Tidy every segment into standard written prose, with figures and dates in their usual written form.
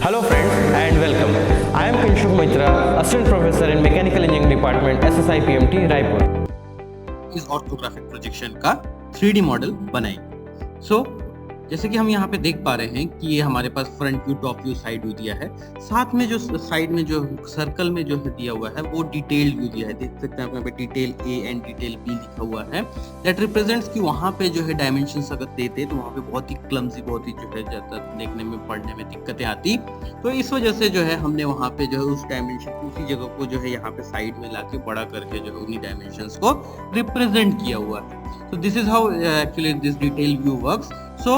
Hello friends and welcome. I am Kinshuk Mitra, Assistant Professor in Mechanical Engineering Department, SSI PMT, Raipur. इस orthographic projection का 3D model बनाएंगे। जैसे कि हम यहाँ पे देख पा रहे हैं कि ये हमारे पास front view, top view, side view दिया है। साथ में जो साइड में जो सर्कल में जो है दिया हुआ है वो डिटेल्ड व्यू दिया है। देख सकते हैं यहाँ पे detail A and detail B लिखा हुआ है। दैट रिप्रेजेंट्स कि वहाँ पे जो है डायमेंशंस अगर देते तो वहाँ पे बहुत ही क्लमसी, बहुत ही जो है ज़्यादा देखने में, पढ़ने में दिक्कतें आती। तो इस वजह से जो है हमने वहाँ पे जो है उस डायमेंशन, उसी जगह को जो है यहाँ पे साइड में लाके बड़ा करके जो है उन्हीं डायमेंशंस को रिप्रेजेंट किया हुआ है। So this is how actually this detail view works. So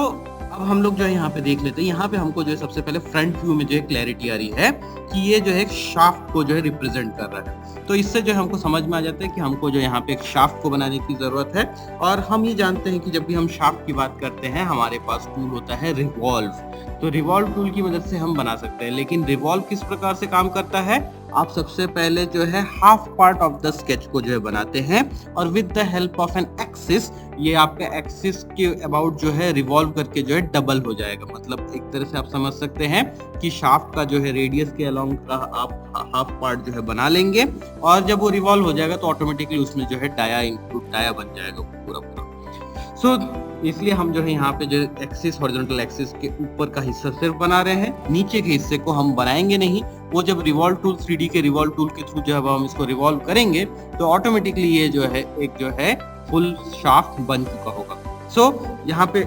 अब हम लोग जो है यहाँ पे देख लेते हैं। यहाँ पे हमको जो है सबसे पहले फ्रंट व्यू में जो है क्लैरिटी आ रही है कि ये जो है एक शाफ्ट को जो है रिप्रेजेंट कर रहा है। तो इससे जो है हमको समझ में आ जाता है कि हमको जो यहाँ पे एक शाफ्ट को बनाने की जरूरत है। और हम ये जानते हैं कि जब भी हम शाफ्ट की बात करते हैं हमारे पास टूल होता है रिवॉल्व। तो रिवॉल्व टूल की मदद से हम बना सकते हैं। लेकिन रिवॉल्व किस प्रकार से काम करता है? आप सबसे पहले जो है half part of the sketch को जो है बनाते हैं और with the help of an axis, ये आपका एक्सिस के अबाउट जो है रिवॉल्व करके जो है डबल हो जाएगा। मतलब एक तरह से आप समझ सकते हैं कि शाफ्ट का जो है रेडियस के अलोंग का आप हाफ पार्ट जो है बना लेंगे और जब वो रिवॉल्व हो जाएगा तो ऑटोमेटिकली उसमें जो है डाया बन जाएगा पूरा। इसलिए हम जो है यहाँ पे जो एक्सिस, हॉरिजॉन्टल एक्सिस के ऊपर का हिस्सा सिर्फ बना रहे हैं, नीचे के हिस्से को हम बनाएंगे नहीं। वो जब रिवॉल्व टूल, 3D के रिवॉल्व टूल के थ्रू जब हम इसको रिवॉल्व करेंगे तो ऑटोमेटिकली ये जो है एक जो है फुल शाफ्ट बन चुका होगा। यहाँ पे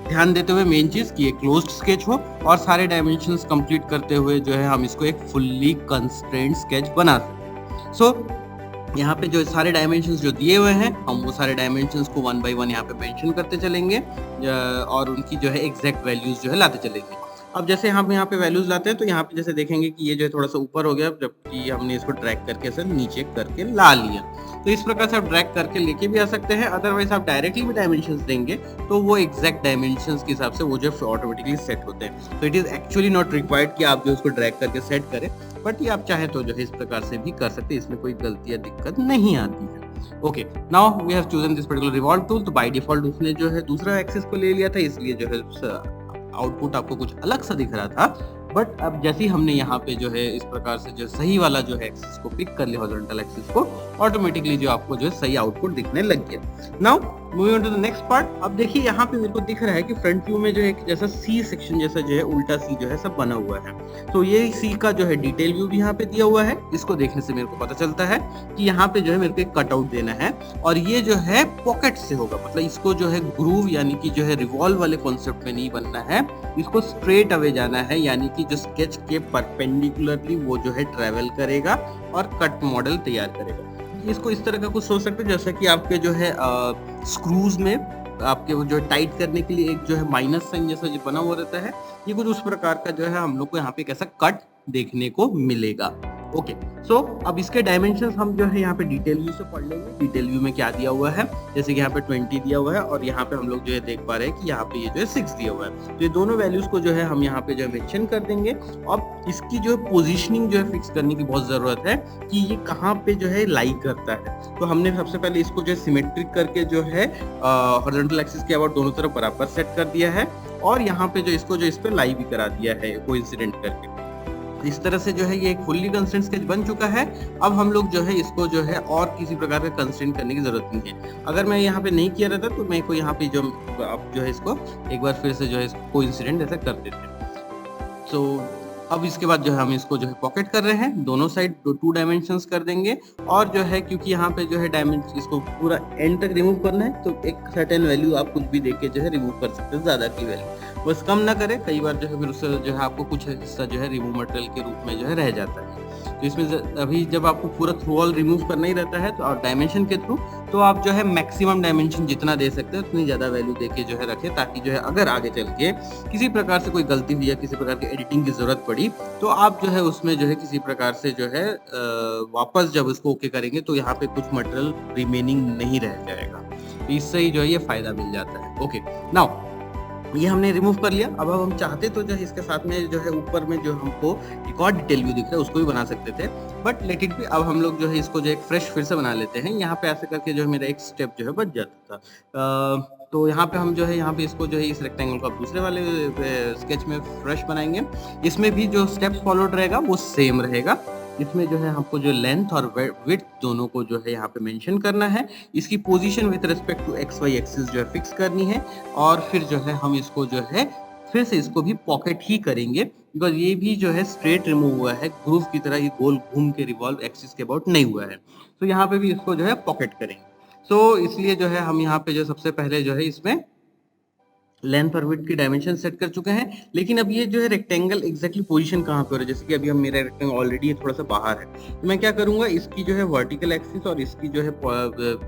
ध्यान देते हुए मेन चीज कि ये क्लोज्ड स्केच हो और सारे डायमेंशंस कंप्लीट करते हुए जो है हम इसको एक फुल्ली कंस्ट्रेंट स्केच बना सकें। यहाँ पे जो सारे डायमेंशंस जो दिए हुए हैं हम वो सारे डायमेंशंस को 1 बाय 1 यहाँ पे मेंशन करते चलेंगे और उनकी जो है एग्जैक्ट वैल्यूज जो है लाते चलेंगे। अब जैसे हम यहाँ पे वैल्यूज लाते हैं तो यहाँ पे जैसे देखेंगे कि ये जो है थोड़ा सा ऊपर हो गया, जबकि हमने इसको ड्रैग करके ऐसे नीचे करके ला लिया। तो इस प्रकार से आप ड्रैग करके लेके भी आ सकते हैं। अदरवाइज आप डायरेक्टली भी डायमेंशंस देंगे तो वो एग्जैक्ट डायमेंशंस के हिसाब से वो जो ऑटोमेटिकली सेट होते हैं। तो it is actually not required कि आप जो उसको ड्रैग करके सेट करें, बट ये आप चाहे तो जो है इस प्रकार से भी कर सकते हैं। इसमें कोई गलती या दिक्कत नहीं आती है। Okay, now we have chosen this particular revolve tool. तो बाय डिफॉल्ट उसने जो है दूसरा एक्सिस को ले लिया था, इसलिए जो है आउटपुट आपको कुछ अलग सा दिख रहा था। बट अब जैसे ही हमने यहाँ पे जो है इस प्रकार से जो सही वाला जो है एक्सिस को पिक कर लिया, हॉरिजॉन्टल एक्सिस को, ऑटोमेटिकली जो आपको जो है सही आउटपुट दिखने लग गया। Now moving on to the next part. अब देखिए यहाँ पे मेरे को दिख रहा है कि फ्रंट व्यू में जो एक जैसा सी सेक्शन जैसा जो है उल्टा सी जो है सब बना हुआ है। तो ये सी का जो है डिटेल व्यू भी यहाँ पे दिया हुआ है। इसको देखने से मेरे को पता चलता है कि यहाँ पे जो है मेरे को एक कटआउट देना है और ये जो है पॉकेट से होगा। मतलब इसको जो है ग्रूव यानी कि जो है रिवॉल्व वाले कॉन्सेप्ट में नहीं बनना है, इसको स्ट्रेट अवे जाना है, यानी कि जो स्केच के परपेंडिकुलरली वो जो है ट्रेवल करेगा और कट मॉडल तैयार करेगा। इसको इस तरह का कुछ सोच सकते हैं जैसे कि आपके जो है स्क्रूज में आपके वो जो टाइट करने के लिए एक जो है माइनस साइन जैसा जो बना हुआ रहता है, ये कुछ उस प्रकार का जो है हम लोग को यहाँ पे एक ऐसा कट देखने को मिलेगा। ओके, अब इसके डायमेंशंस हम जो है यहाँ पे डिटेल व्यू से पढ़ लेंगे। डिटेल व्यू में क्या दिया हुआ है, जैसे कि यहाँ पे 20 दिया हुआ है और यहाँ पे हम लोग जो है देख पा रहे हैं कि यहाँ पे ये जो है 6 दिया हुआ है। तो ये दोनों वैल्यूज को जो है हम यहाँ पे जो है मेंशन कर देंगे। अब इसकी जो है पोजीशनिंग जो है फिक्स करने की बहुत जरूरत है कि ये कहाँ पे जो है लाई करता है। तो हमने सबसे पहले इसको जो है सिमेट्रिक करके जो है हॉरिजॉन्टल एक्सिस के अबाउट दोनों तरफ बराबर सेट कर दिया है और यहाँ पे जो इसको जो इस पे लाई भी करा दिया है कोइंसिडेंट करके। इस तरह से जो है ये एक फुल्ली कंस्ट्रेंट स्केच बन चुका है। अब हम लोग जो है इसको जो है और किसी प्रकार का कंस्ट्रेंट करने की जरूरत नहीं है। अगर मैं यहाँ पे नहीं किया रहता तो मैं को यहाँ पे जो अब जो है इसको एक बार फिर से जो है कोइंसिडेंट ऐसा कर देते हैं। तो अब इसके बाद जो है हम इसको जो है पॉकेट कर रहे हैं, दोनों साइड 2 डायमेंशंस कर देंगे और जो है क्योंकि यहाँ पे जो है डायमेंशन इसको पूरा एंड तक रिमूव करना है तो एक सर्टेन वैल्यू आप कुछ भी देके जो है रिमूव कर सकते हैं, ज्यादा की वैल्यू बस कम ना करें। कई बार जो है फिर उससे जो है आपको कुछ हिस्सा जो है रिमूव मटेरियल के रूप में जो है रह जाता है। तो इसमें अभी जब आपको पूरा थ्रू ऑल रिमूव करना ही रहता है तो और डायमेंशन के थ्रू तो आप जो है मैक्सिमम डायमेंशन जितना दे सकते हैं उतनी ज्यादा वैल्यू देके जो है रखें, ताकि जो है अगर आगे चल के किसी प्रकार से कोई गलती हुई या किसी प्रकार की एडिटिंग की जरूरत पड़ी तो आप जो है उसमें जो है किसी प्रकार से जो है वापस जब उसको ओके करेंगे तो यहाँ पे कुछ मटेरियल रिमेनिंग नहीं रह जाएगा। इससे ही जो है ये फायदा मिल जाता है। ओके, नाउ ये हमने रिमूव कर लिया। अब हम चाहते तो जो है इसके साथ में जो है ऊपर में जो हमको एक और डिटेल व्यू दिख रहा है उसको भी बना सकते थे, बट लेट इट बी। अब हम लोग जो है इसको जो एक फ्रेश फिर से बना लेते हैं। यहाँ पे ऐसे करके जो है मेरा एक स्टेप जो है बच जाता था। तो यहाँ पे हम जो है यहाँ पे इसको जो है इस रेक्टेंगल को अब दूसरे वाले स्केच में फ्रेश बनाएंगे। इसमें भी जो स्टेप्स फॉलोड रहेगा वो सेम रहेगा। इसमें जो है हमको जो लेंथ और विड्थ दोनों को जो है यहाँ पे मेंशन करना है। इसकी position with respect to X Y axis जो है फिक्स करनी है, और फिर जो है हम इसको जो है फिर से इसको भी पॉकेट ही करेंगे, बिकॉज ये भी जो है स्ट्रेट रिमूव हुआ है, ग्रूव की तरह ये गोल घूम के रिवॉल्व एक्सिस के अबाउट नहीं हुआ है। तो यहाँ पे भी इसको जो है पॉकेट करेंगे। सो इसलिए जो है हम यहाँ पे जो सबसे पहले जो है इसमें लेंथ और विड्थ की डायमेंशन सेट कर चुके हैं। लेकिन अब ये जो है रेक्टेंगल एग्जैक्टली पोजीशन कहाँ पे हो रहा है, जैसे कि अभी हम मेरा रेक्टेंगल ऑलरेडी थोड़ा सा बाहर है, तो मैं क्या करूंगा, इसकी जो है वर्टिकल एक्सिस और इसकी जो है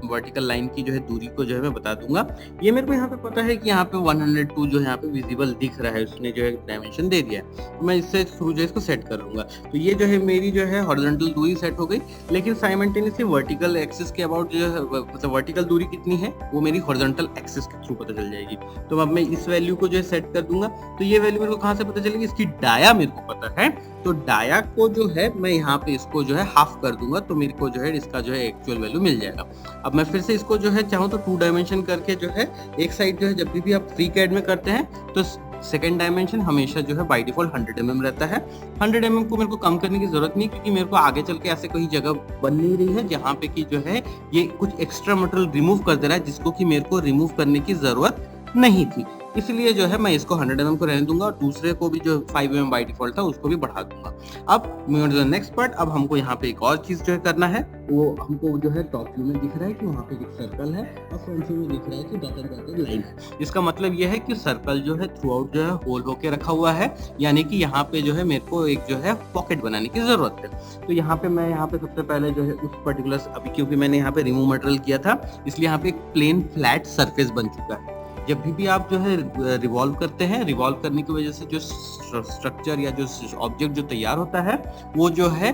वर्टिकल लाइन की जो है दूरी को जो है मैं बता दूंगा। ये मेरे को यहाँ पे पता है कि यहाँ पे 102 जो है यहाँ पे विजिबल दिख रहा है, उसने जो है डायमेंशन दे दिया है, तो मैं इससे थ्रू जो इसको सेट कर लूंगा। तो ये जो है मेरी जो है हॉरिजॉन्टल दूरी सेट हो गई, लेकिन साइमल्टेनियसली वर्टिकल एक्सिस के अबाउट जो है मतलब वर्टिकल दूरी कितनी है वो मेरी हॉरिजॉन्टल एक्सिस के थ्रू पता चल जाएगी। तो अब मैं इस वैल्यू को जो है सेट कर दूंगा। तो ये वैल्यू मेरे को कहां से पता चलेगी, इसकी डाया मेरे को पता है, तो डाया को जो है मैं यहाँ पे इसको जो है हाफ कर दूंगा, तो मेरे को जो है इसका जो है एक्चुअल वैल्यू मिल जाएगा। अब मैं फिर से इसको जो है चाहूँ तो 2 डायमेंशन करके जो है एक साइड जो है जब भी आप FreeCAD में करते हैं तो सेकेंड डायमेंशन हमेशा जो है बाय डिफॉल्ट 100 mm रहता है। 100 mm को मेरे को कम करने की जरूरत नहीं, क्योंकि मेरे को आगे चल के ऐसे कोई जगह बन नहीं रही है जहाँ पे कि जो है ये कुछ एक्स्ट्रा मटेरियल रिमूव कर दे रहा है, जिसको कि मेरे को रिमूव करने की जरूरत नहीं थी। इसलिए जो है मैं इसको 100 mm को रहने दूंगा और दूसरे को भी जो 5 mm बाय डिफॉल्ट था उसको भी बढ़ा दूंगा। अब नेक्स्ट पार्ट, अब हमको यहाँ पे एक और चीज जो है करना है, वो हमको जो है टॉप व्यू में दिख रहा है कि वहाँ पे एक सर्कल है और फ्रंट व्यू में दिख रहा है कि डॉटेड डॉटेड लाइन है। इसका मतलब ये है कि सर्कल जो है थ्रू आउट जो है होल होके रखा हुआ है, यानी कि यहाँ पे जो है मेरे को एक जो है पॉकेट बनाने की जरूरत है। तो यहाँ पे मैं यहाँ पे सबसे पहले जो है उस पर्टिकुलर, अभी क्योंकि मैंने यहाँ पे रिमूव मटेरियल किया था इसलिए यहाँ पे एक प्लेन फ्लैट सरफेस बन चुका है। जब भी आप जो है रिवॉल्व करते हैं, रिवॉल्व करने की वजह से जो स्ट्रक्चर या जो ऑब्जेक्ट जो तैयार होता है वो जो है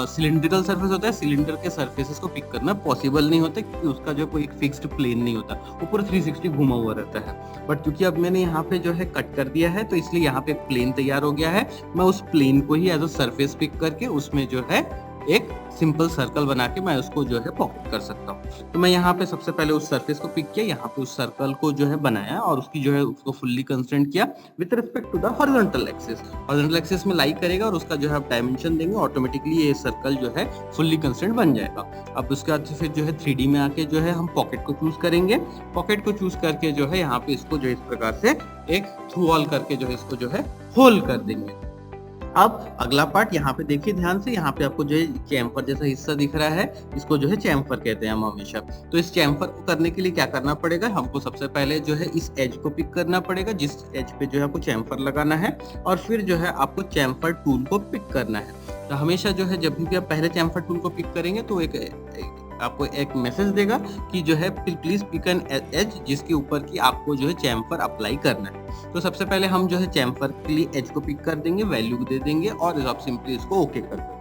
सिलिंड्रिकल सरफेस होता है। सिलेंडर के सरफेसेस को पिक करना पॉसिबल नहीं होता, क्योंकि उसका जो कोई एक फिक्स्ड प्लेन नहीं होता, वो पूरा 360 घुमा हुआ रहता है। बट क्योंकि अब मैंने यहाँ पे जो है कट कर दिया है, तो इसलिए यहाँ पे प्लेन तैयार हो गया है। मैं उस प्लेन को ही एज अ सरफेस पिक करके उसमें जो है एक सिंपल सर्कल बना के मैं उसको जो है पॉकेट कर सकता हूँ। तो मैं यहाँ पे सबसे पहले उस सरफेस को पिक किया, यहाँ पे उस सर्कल को जो है बनाया और उसकी जो है उसको फुल्ली कंस्ट्रेंट किया with respect to the horizontal axis. Horizontal axis में लाई करेगा और उसका जो है आप डायमेंशन देंगे, ऑटोमेटिकली ये सर्कल जो है फुल्ली कंस्ट्रेंट बन जाएगा। अब उसके बाद फिर जो है 3D में आके जो है हम पॉकेट को चूज करेंगे। पॉकेट को चूज करके जो है यहाँ पे इसको जो इस प्रकार से एक थ्रू ऑल करके जो है इसको जो है होल कर देंगे। अब अगला पार्ट यहाँ पे देखिए ध्यान से, यहाँ पे आपको जो है चैम्फर जैसा हिस्सा दिख रहा है, इसको जो है चैम्फर कहते हैं हम हमेशा। तो इस चैम्फर को करने के लिए क्या करना पड़ेगा, हमको सबसे पहले जो है इस एज को पिक करना पड़ेगा, जिस एज पे जो है आपको चैम्फर लगाना है, और फिर जो है आपको चैम्फर टूल को पिक करना है। तो हमेशा जो है जब भी आप पहले चैम्फर टूल को पिक करेंगे तो आपको एक मैसेज देगा कि जो है प्लीज पिक एन एज जिसके ऊपर की आपको जो है चैम्फर अप्लाई करना है। तो सबसे पहले हम जो है चैम्फर के लिए एज को पिक कर देंगे, वैल्यू दे देंगे और आप सिंपली इसको ओके कर देंगे।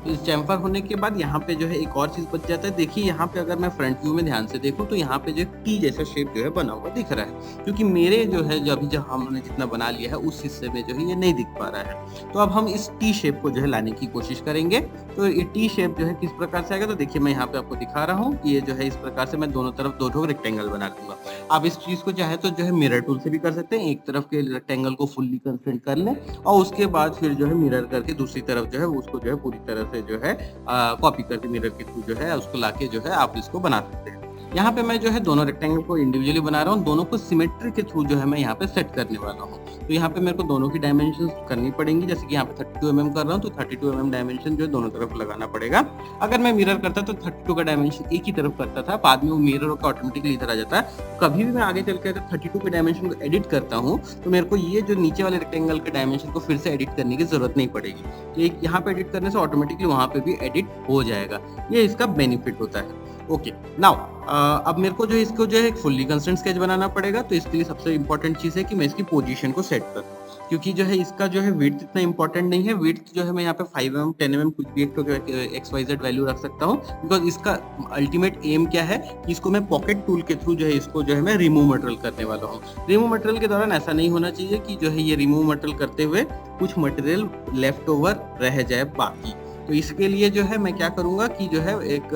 इस चैम्फर होने के बाद यहाँ पे जो है एक और चीज बच जाता है। देखिए यहाँ पे अगर मैं फ्रंट व्यू में ध्यान से देखूँ तो यहाँ पे जो टी जैसा शेप जो है बना हुआ दिख रहा है, क्योंकि मेरे जो है जब हमने जितना बना लिया है उस हिस्से में जो है ये नहीं दिख पा रहा है। तो अब हम इस टी शेप को जो है लाने की कोशिश करेंगे। तो ये टी शेप जो है किस प्रकार से आएगा, तो देखिए मैं यहाँ पे आपको दिखा रहा हूँ कि ये जो है इस प्रकार से मैं दोनों तरफ दो रेक्टेंगल बना दूंगा। आप इस चीज को चाहे तो जो है मिरर टूल से भी कर सकते हैं, एक तरफ के रेक्टेंगल को फुल्ली कंस्ट्रेंट कर लें और उसके बाद फिर जो है मिरर करके दूसरी तरफ जो है उसको जो है पूरी तरह से जो है कॉपी करके मिरर के थ्रू जो है उसको लाके जो है आप इसको बना सकते हैं। यहाँ पे मैं जो है दोनों रेक्टेंगल को इंडिविजुअली बना रहा हूँ, दोनों को सिमेट्री के थ्रू जो है मैं यहाँ पे सेट करने वाला हूँ। तो यहाँ पे मेरे को दोनों की डायमेंशन करनी पड़ेंगी, जैसे कि यहाँ पे 32 mm कर रहा हूँ तो 32 mm डायमेंशन जो है दोनों तरफ लगाना पड़ेगा। अगर मैं मिरर करता तो 32 का डायमेंशन एक ही तरफ करता था, बाद में वो मिरर का ऑटोमेटिकली इधर आ जाता है। कभी भी मैं आगे चल के 32 के डायमेंशन को एडिट करता हूँ तो मेरे को ये जो नीचे वाले रेक्टेंगल के डायमेंशन को फिर से एडिट करने की जरूरत नहीं पड़ेगी। तो एक यहाँ पे एडिट करने से ऑटोमेटिकली वहाँ पे भी एडिट हो जाएगा, ये इसका बेनिफिट होता है। ओके नाउ अब मेरे को जो है इसको जो है एक फुल्ली कंस्ट्रेंट स्केच बनाना पड़ेगा। तो इसके लिए सबसे इंपॉर्टेंट चीज है कि मैं इसकी पोजीशन को सेट करूँ, क्योंकि जो है इसका जो है विड्थ इतना इंपॉर्टेंट नहीं है। विड्थ जो है मैं यहाँ पे 5 mm 10 mm कुछ भी एक XYZ वैल्यू रख सकता हूँ, बिकॉज इसका अल्टीमेट एम क्या है कि इसको मैं पॉकेट टूल के थ्रू जो है इसको जो है मैं रिमूव मटेरियल करने वाला हूँ। रिमूव मटेरियल के दौरान ऐसा नहीं होना चाहिए कि जो है ये रिमूव मटेरियल करते हुए कुछ मटेरियल लेफ्ट ओवर रह जाए बाकी। तो इसके लिए जो है मैं क्या करूँगा कि जो है एक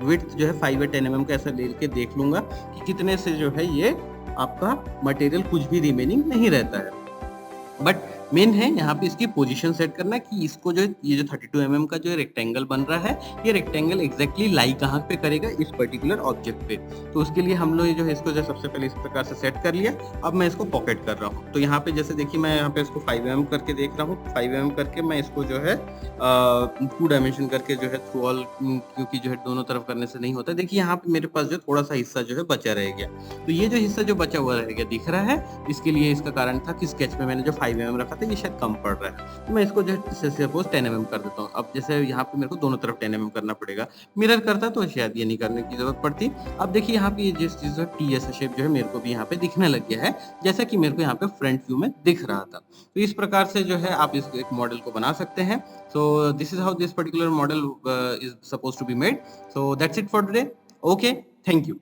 विड्थ जो है 5 या 10 mm का ऐसा लेके देख लूंगा कि कितने से जो है ये आपका मटेरियल कुछ भी रिमेनिंग नहीं रहता है। बट मेन है यहाँ पे इसकी पोजीशन सेट करना कि इसको जो ये जो 32 mm का जो रेक्टेंगल बन रहा है, ये रेक्टेंगल एग्जैक्टली लाई कहाँ पे करेगा, इस पर्टिकुलर ऑब्जेक्ट पे। तो उसके लिए हम लोग ये जो है इसको जो सबसे पहले इस प्रकार से सेट कर लिया। अब मैं इसको पॉकेट कर रहा हूँ। तो यहाँ पे जैसे देखिए मैं यहाँ पे इसको 5 mm करके देख रहा हूँ। 5 mm करके मैं इसको जो है 2 डायमेंशन करके जो है थ्रू ऑल, क्योंकि जो है दोनों तरफ करने से नहीं होता। देखिए यहाँ पे मेरे पास जो थोड़ा सा हिस्सा जो है बचा रह गया। तो ये जो हिस्सा जो बचा हुआ रह गया दिख रहा है, इसके लिए इसका कारण था कि स्केच में मैंने जो 5 mm रखा था ये शायद कम पड़ रहा है। तो मैं इसको जो है सपोज 10 mm कर देता हूँ। अब जैसे यहाँ पे मेरे को दोनों तरफ 10 mm करना पड़ेगा। मिरर करता तो शायद ये नहीं करने की जरूरत पड़ती। अब देखिए यहाँ पे ये जिस चीज टी ऐसा शेप जो है मेरे को भी यहाँ पे दिखने लग गया है, जैसा कि मेरे को यहाँ पे फ्रंट व्यू में दिख रहा था। तो इस प्रकार से जो है आप इस एक मॉडल को बना सकते हैं। So this is how this particular model is suppose to be made. So that's it for today. Okay, thank you.